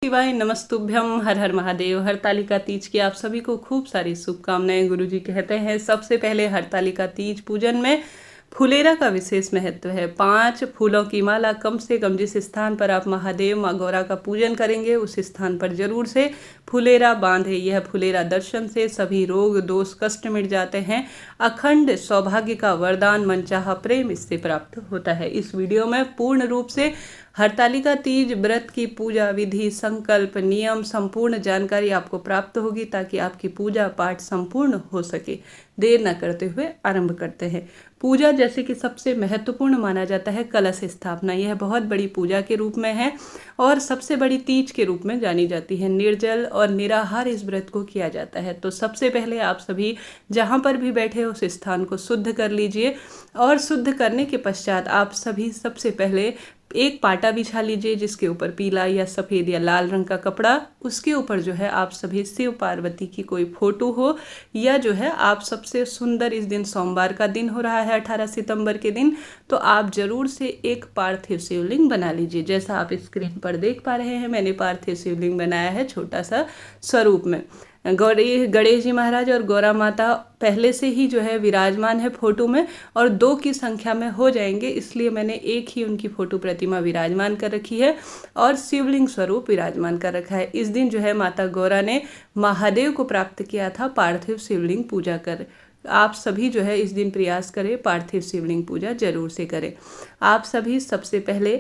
शिवाय, नमस्तुभ्यम, हर हर महादेव। हरतालिका तीज की आप सभी को खूब सारी शुभकामनाएं। गुरुजी कहते हैं सबसे पहले हरतालिका तीज पूजन में फुलेरा का विशेष महत्व है। 5 फूलों की माला कम से कम जिस स्थान पर आप महादेव माँ गौरा का पूजन करेंगे उस स्थान पर जरूर से फुलेरा बांधे। यह फुलेरा दर्शन से सभी रोग दोष कष्ट मिट जाते हैं। अखंड सौभाग्य का वरदान, मनचाहा प्रेम इससे प्राप्त होता है। इस वीडियो में पूर्ण रूप से हरतालिका तीज व्रत की पूजा विधि, संकल्प, नियम, संपूर्ण जानकारी आपको प्राप्त होगी ताकि आपकी पूजा पाठ संपूर्ण हो सके। देर न करते हुए आरंभ करते हैं। पूजा जैसे कि सबसे महत्वपूर्ण माना जाता है कलश स्थापना। यह बहुत बड़ी पूजा के रूप में है और सबसे बड़ी तीज के रूप में जानी जाती है। निर्जल और निराहार इस व्रत को किया जाता है। तो सबसे पहले आप सभी जहाँ पर भी बैठे हो उस स्थान को शुद्ध कर लीजिए और शुद्ध करने के पश्चात आप सभी सबसे पहले एक पाटा बिछा लीजिए जिसके ऊपर पीला या सफ़ेद या लाल रंग का कपड़ा, उसके ऊपर जो है आप सभी शिव पार्वती की कोई फोटो हो या जो है आप सबसे सुंदर, इस दिन सोमवार का दिन हो रहा है 18 सितंबर के दिन, तो आप जरूर से एक पार्थिव शिवलिंग बना लीजिए। जैसा आप स्क्रीन पर देख पा रहे हैं मैंने पार्थिव शिवलिंग बनाया है छोटा सा स्वरूप में। गणेश जी महाराज और गौरा माता पहले से ही जो है विराजमान है फोटो में और 2 की संख्या में हो जाएंगे, इसलिए मैंने एक ही उनकी फोटो प्रतिमा विराजमान कर रखी है और शिवलिंग स्वरूप विराजमान कर रखा है। इस दिन जो है माता गौरा ने महादेव को प्राप्त किया था पार्थिव शिवलिंग पूजा कर। आप सभी जो है इस दिन प्रयास करें, पार्थिव शिवलिंग पूजा जरूर से करें। आप सभी सबसे पहले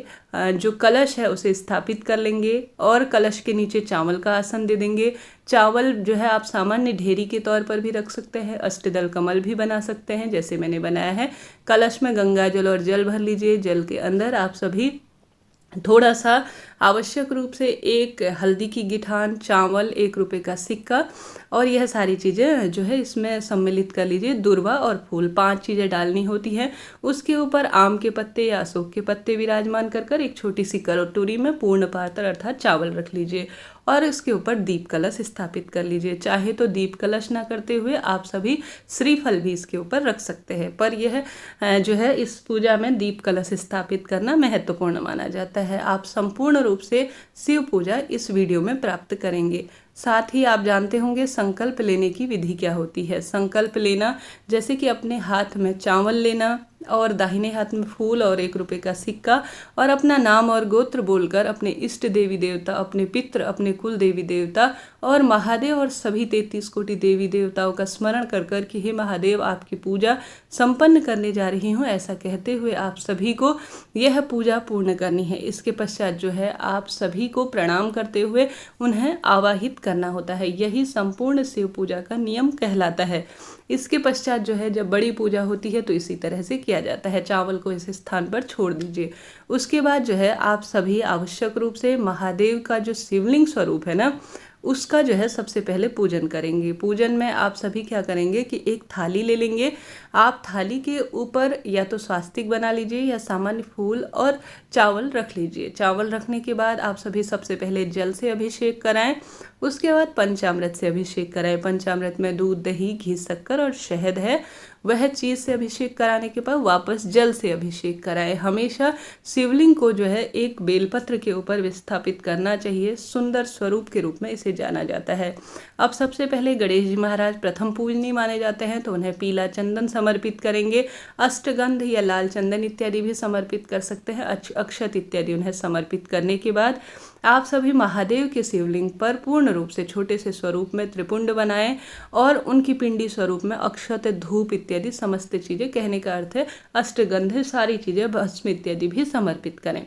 जो कलश है उसे स्थापित कर लेंगे और कलश के नीचे चावल का आसन दे देंगे। चावल जो है आप सामान्य ढेरी के तौर पर भी रख सकते हैं, अष्टदल कमल भी बना सकते हैं जैसे मैंने बनाया है। कलश में गंगा जल और जल भर लीजिए। जल के अंदर आप सभी थोड़ा सा आवश्यक रूप से एक हल्दी की गिठान, चावल, 1 रुपये का सिक्का और यह सारी चीज़ें जो है इसमें सम्मिलित कर लीजिए। दूर्वा और फूल 5 चीज़ें डालनी होती हैं। उसके ऊपर आम के पत्ते या अशोक के पत्ते विराजमान कर कर एक छोटी सी कटोरी में पूर्ण पात्र अर्थात चावल रख लीजिए और इसके ऊपर दीप कलश स्थापित कर लीजिए। चाहे तो दीप कलश ना करते हुए आप सभी श्रीफल भी इसके ऊपर रख सकते हैं, पर यह जो है इस पूजा में दीप कलश स्थापित करना महत्वपूर्ण माना जाता है। आप संपूर्ण रूप से शिव पूजा इस वीडियो में प्राप्त करेंगे। साथ ही आप जानते होंगे संकल्प लेने की विधि क्या होती है। संकल्प लेना जैसे कि अपने हाथ में चावल लेना और दाहिने हाथ में फूल और 1 रुपये का सिक्का और अपना नाम और गोत्र बोलकर अपने इष्ट देवी देवता, अपने पितृ, अपने कुल देवी देवता और महादेव और सभी 33 कोटि देवी देवताओं का स्मरण कर कर कि हे महादेव आपकी पूजा संपन्न करने जा रही हूँ, ऐसा कहते हुए आप सभी को यह पूजा पूर्ण करनी है। इसके पश्चात जो है आप सभी को प्रणाम करते हुए उन्हें आवाहित करना होता है। यही संपूर्ण शिव पूजा का नियम कहलाता है। इसके पश्चात जो है जब बड़ी पूजा होती है तो इसी तरह से किया जाता है। चावल को इस स्थान पर छोड़ दीजिए। उसके बाद जो है आप सभी आवश्यक रूप से महादेव का जो शिवलिंग स्वरूप है ना उसका जो है सबसे पहले पूजन करेंगे। पूजन में आप सभी क्या करेंगे कि एक थाली ले लेंगे। आप थाली के ऊपर या तो स्वास्तिक बना लीजिए या सामान्य फूल और चावल रख लीजिए। चावल रखने के बाद आप सभी सबसे पहले जल से अभिषेक कराएं, उसके बाद पंचामृत से अभिषेक कराएं। पंचामृत में दूध, दही, घी, शक्कर और शहद है, वह चीज़ से अभिषेक कराने के बाद वापस जल से अभिषेक कराएं। हमेशा शिवलिंग को जो है एक बेलपत्र के ऊपर विस्थापित करना चाहिए। सुंदर स्वरूप के रूप में इसे जाना जाता है। अब सबसे पहले गणेश जी महाराज प्रथम पूजनीय माने जाते हैं तो उन्हें पीला चंदन समर्पित करेंगे। अष्टगंध या लाल चंदन इत्यादि भी समर्पित कर सकते हैं। अक्षत इत्यादि उन्हें समर्पित करने के बाद आप सभी महादेव के शिवलिंग पर पूर्ण रूप से छोटे से स्वरूप में त्रिपुंड बनाएं और उनकी पिंडी स्वरूप में अक्षत, धूप इत्यादि समस्त चीज़ें, कहने का अर्थ है अष्टगंध, सारी चीज़ें, भस्म इत्यादि भी समर्पित करें।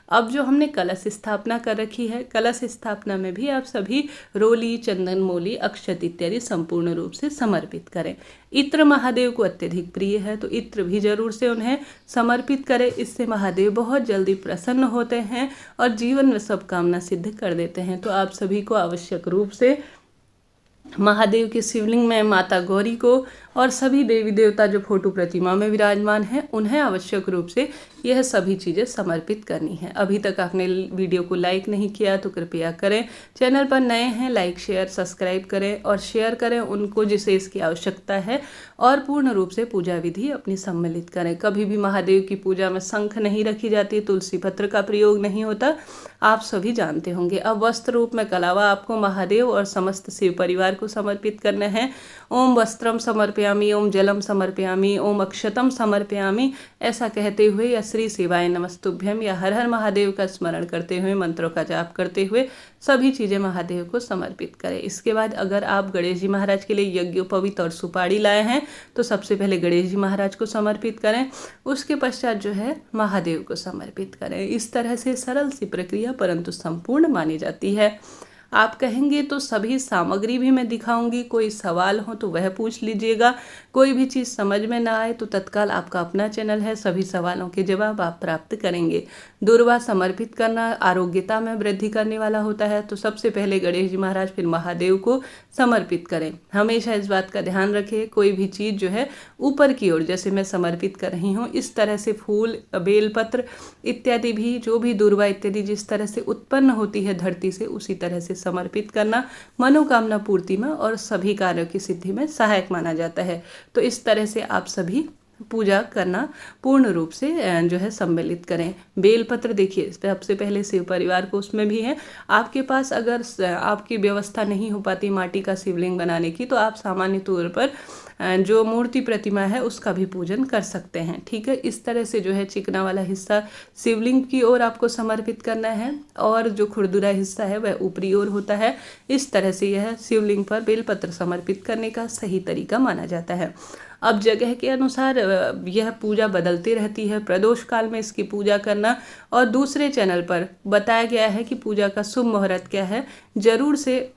अब जो हमने कलश स्थापना कर रखी है, कलश स्थापना में भी आप सभी रोली, चंदन, मोली, अक्षत इत्यादि संपूर्ण रूप से समर्पित करें। इत्र महादेव को अत्यधिक प्रिय है तो इत्र भी जरूर से उन्हें समर्पित करें। इससे महादेव बहुत जल्दी प्रसन्न होते हैं और जीवन में सब कामना सिद्ध कर देते हैं। तो आप सभी को आवश्यक रूप से महादेव के शिवलिंग में माता गौरी को और सभी देवी देवता जो फोटो प्रतिमा में विराजमान हैं उन्हें आवश्यक रूप से यह सभी चीज़ें समर्पित करनी है। अभी तक आपने वीडियो को लाइक नहीं किया तो कृपया करें। चैनल पर नए हैं लाइक शेयर सब्सक्राइब करें और शेयर करें उनको जिसे इसकी आवश्यकता है, और पूर्ण रूप से पूजा विधि अपनी सम्मिलित करें। कभी भी महादेव की पूजा में शंख नहीं रखी जाती, तुलसी पत्र का प्रयोग नहीं होता, आप सभी जानते होंगे। अब वस्त्र रूप में कलावा आपको महादेव और समस्त शिव परिवार को समर्पित करना है। ओम वस्त्रम समर्पयामि, ओम जलम समर्पयामि, ओम अक्षतम समर्पयामि, ऐसा कहते हुए या श्री शिवाय नमस्तुभ्यम या हर हर महादेव का स्मरण करते हुए, मंत्रों का जाप करते हुए सभी चीज़ें महादेव को समर्पित करें। इसके बाद अगर आप गणेश जी महाराज के लिए यज्ञोपवीत और सुपारी लाए हैं तो सबसे पहले गणेश जी महाराज को समर्पित करें, उसके पश्चात जो है महादेव को समर्पित करें। इस तरह से सरल सी प्रक्रिया परंतु संपूर्ण मानी जाती है। आप कहेंगे तो सभी सामग्री भी मैं दिखाऊंगी, कोई सवाल हो तो वह पूछ लीजिएगा, कोई भी चीज़ समझ में ना आए तो तत्काल आपका अपना चैनल है, सभी सवालों के जवाब आप प्राप्त करेंगे। दुर्वा समर्पित करना आरोग्यता में वृद्धि करने वाला होता है, तो सबसे पहले गणेश जी महाराज फिर महादेव को समर्पित करें। हमेशा इस बात का ध्यान रखें, कोई भी चीज़ जो है ऊपर की ओर जैसे मैं समर्पित कर रही हूँ इस तरह से फूल बेलपत्र इत्यादि भी जो भी दुर्वा इत्यादि जिस तरह से उत्पन्न होती है धरती से उसी तरह से समर्पित करना मनोकामना पूर्ति में और सभी कार्यों की सिद्धि में सहायक माना जाता है। तो इस तरह से आप सभी पूजा करना पूर्ण रूप से जो है सम्मिलित करें। बेलपत्र देखिए सबसे पहले शिव परिवार को उसमें भी है। आपके पास अगर आपकी व्यवस्था नहीं हो पाती माटी का शिवलिंग बनाने की तो आप सामान्य तौर पर जो मूर्ति प्रतिमा है उसका भी पूजन कर सकते हैं। ठीक है, इस तरह से जो है चिकना वाला हिस्सा शिवलिंग की ओर आपको समर्पित करना है और जो खुरदुरा हिस्सा है वह ऊपरी ओर होता है। इस तरह से यह शिवलिंग पर बेलपत्र समर्पित करने का सही तरीका माना जाता है। अब जगह के अनुसार यह पूजा बदलती रहती है, प्रदोष काल में इसकी पूजा करना, और दूसरे चैनल पर बताया गया है कि पूजा का शुभ मुहूर्त क्या है, जरूर से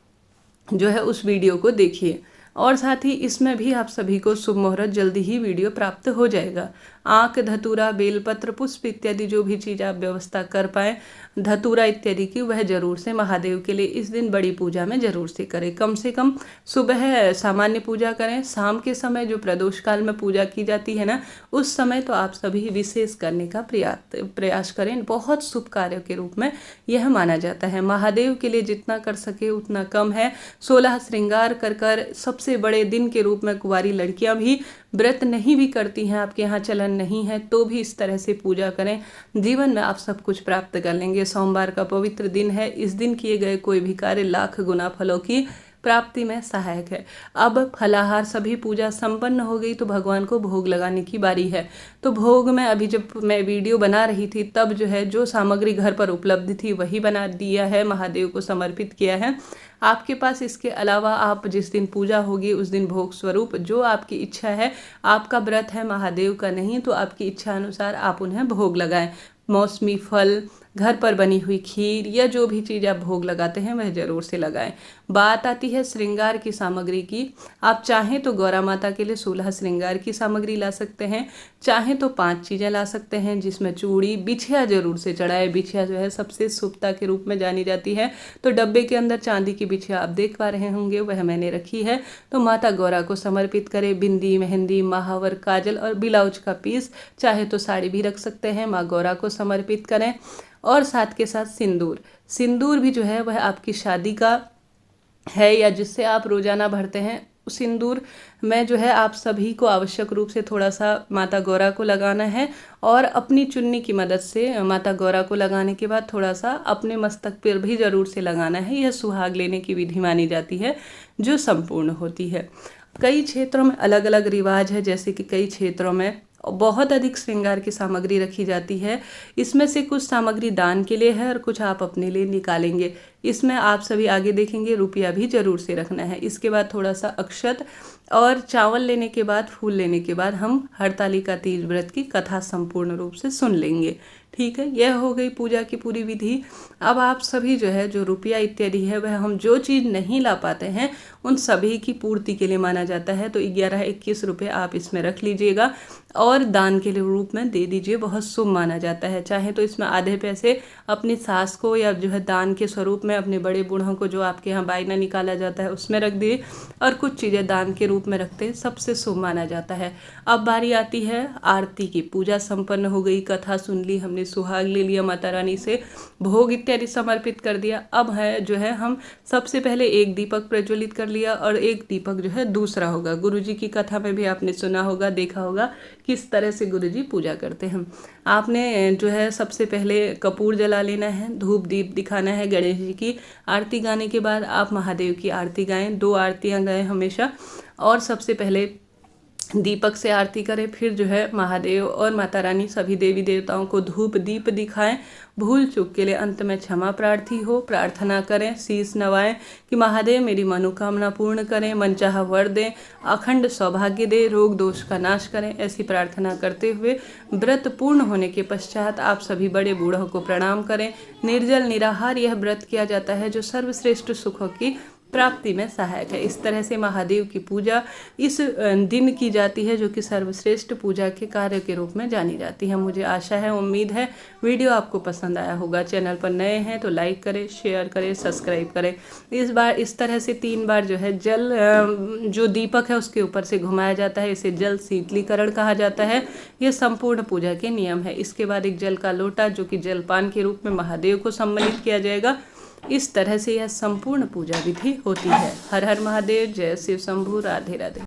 जो है उस वीडियो को देखिए। और साथ ही इसमें भी आप सभी को शुभ मुहूर्त जल्दी ही वीडियो प्राप्त हो जाएगा। आँख धतूरा बेलपत्र पुष्प इत्यादि जो भी चीज़ आप व्यवस्था कर पाएँ धतूरा इत्यादि की वह जरूर से महादेव के लिए इस दिन बड़ी पूजा में जरूर से करें। कम से कम सुबह सामान्य पूजा करें, शाम के समय जो प्रदोष काल में पूजा की जाती है ना उस समय तो आप सभी विशेष करने का प्रयास करें। बहुत शुभ कार्यों के रूप में यह माना जाता है। महादेव के लिए जितना कर सके उतना कम है। 16 श्रृंगार कर सबसे बड़े दिन के रूप में कुंवारी लड़कियां भी व्रत नहीं भी करती हैं, आपके यहाँ चलन नहीं है तो भी इस तरह से पूजा करें, जीवन में आप सब कुछ प्राप्त कर लेंगे। सोमवार का पवित्र दिन है, इस दिन किए गए कोई भी कार्य लाख गुना फलों की प्राप्ति में सहायक है। अब फलाहार सभी पूजा संपन्न हो गई तो भगवान को भोग लगाने की बारी है। तो भोग में अभी जब मैं वीडियो बना रही थी तब जो है जो सामग्री घर पर उपलब्ध थी वही बना दिया है, महादेव को समर्पित किया है। आपके पास इसके अलावा आप जिस दिन पूजा होगी उस दिन भोग स्वरूप जो आपकी इच्छा है, आपका व्रत है महादेव का नहीं तो आपकी इच्छा अनुसार आप उन्हें भोग लगाएं। मौसमी फल, घर पर बनी हुई खीर या जो भी चीज़ आप भोग लगाते हैं वह जरूर से लगाएं। बात आती है श्रृंगार की सामग्री की। आप चाहें तो गौरा माता के लिए 16 श्रृंगार की सामग्री ला सकते हैं, चाहें तो 5 चीज़ें ला सकते हैं जिसमें चूड़ी, बिछिया जरूर से चढ़ाए। बिछिया जो है सबसे शुभता के रूप में जानी जाती है, तो डब्बे के अंदर चांदी की बिछिया आप देख पा रहे होंगे वह मैंने रखी है। तो माता गौरा को समर्पित करें। बिंदी, मेहंदी, महावर, काजल और ब्लाउज का पीस, चाहे तो साड़ी भी रख सकते हैं, माँ गौरा को समर्पित करें। और साथ के साथ सिंदूर भी जो है वह आपकी शादी का है या जिससे आप रोजाना भरते हैं, सिंदूर में जो है आप सभी को आवश्यक रूप से थोड़ा सा माता गौरा को लगाना है और अपनी चुन्नी की मदद से माता गौरा को लगाने के बाद थोड़ा सा अपने मस्तक पर भी जरूर से लगाना है। यह सुहाग लेने की विधि मानी जाती है जो संपूर्ण होती है। कई क्षेत्रों में अलग अलग रिवाज है, जैसे कि कई क्षेत्रों में बहुत अधिक श्रृंगार की सामग्री रखी जाती है। इसमें से कुछ सामग्री दान के लिए है और कुछ आप अपने लिए निकालेंगे। इसमें आप सभी आगे देखेंगे रुपया भी जरूर से रखना है। इसके बाद थोड़ा सा अक्षत और चावल लेने के बाद, फूल लेने के बाद हम हरतालिका तीज व्रत की कथा संपूर्ण रूप से सुन लेंगे। ठीक है, यह हो गई पूजा की पूरी विधि। अब आप सभी जो है, जो रुपया इत्यादि है, वह हम जो चीज़ नहीं ला पाते हैं उन सभी की पूर्ति के लिए माना जाता है। तो 11-21 रुपये आप इसमें रख लीजिएगा और दान के लिए रूप में दे दीजिए, बहुत शुभ माना जाता है। चाहे तो इसमें आधे पैसे अपनी सास को या जो है दान के स्वरूप में अपने बड़े बूढ़ों को, जो आपके यहाँ बायना निकाला जाता है, उसमें रख दिए, और कुछ चीज़ें दान के रूप में रखते हैं, सबसे शुभ माना जाता है। अब बारी आती है आरती की। पूजा संपन्न हो गई, कथा सुन ली हमने, सुहाग ले लिया माता रानी से, भोग इत्यादि समर्पित कर दिया। अब है जो है, हम सबसे पहले एक दीपक प्रज्वलित कर लिया और एक दीपक जो है दूसरा होगा। गुरुजी की कथा में भी आपने सुना होगा, देखा होगा किस तरह से गुरुजी पूजा करते हैं। आपने जो है सबसे पहले कपूर जला लेना है, धूप दीप दिखाना है। गणेश जी की आरती गाने के बाद आप महादेव की आरती गाएं, 2 आरतियां गाएं हमेशा। और सबसे पहले दीपक से आरती करें, फिर जो है महादेव और माता रानी सभी देवी देवताओं को धूप दीप दिखाएं। भूल चूक के लिए अंत में क्षमा प्रार्थी हो, प्रार्थना करें, शीश नवाएं कि महादेव मेरी मनोकामना पूर्ण करें, मनचाहा वर दें, अखंड सौभाग्य दे, रोग दोष का नाश करें। ऐसी प्रार्थना करते हुए व्रत पूर्ण होने के पश्चात आप सभी बड़े बूढ़ों को प्रणाम करें। निर्जल निराहार यह व्रत किया जाता है जो सर्वश्रेष्ठ सुखों की प्राप्ति में सहायक है। इस तरह से महादेव की पूजा इस दिन की जाती है, जो कि सर्वश्रेष्ठ पूजा के कार्य के रूप में जानी जाती है। मुझे आशा है, उम्मीद है वीडियो आपको पसंद आया होगा। चैनल पर नए हैं तो लाइक करें, शेयर करें, सब्सक्राइब करें। इस बार इस तरह से 3 बार जो है जल जो दीपक है उसके ऊपर से घुमाया जाता है, इसे जल शीतलीकरण कहा जाता है। ये संपूर्ण पूजा के नियम है। इसके बाद एक जल का लोटा, जो कि जलपान के रूप में महादेव को सम्मिलित किया जाएगा। इस तरह से यह संपूर्ण पूजा विधि होती है। हर हर महादेव, जय शिव शंभू, राधे राधे।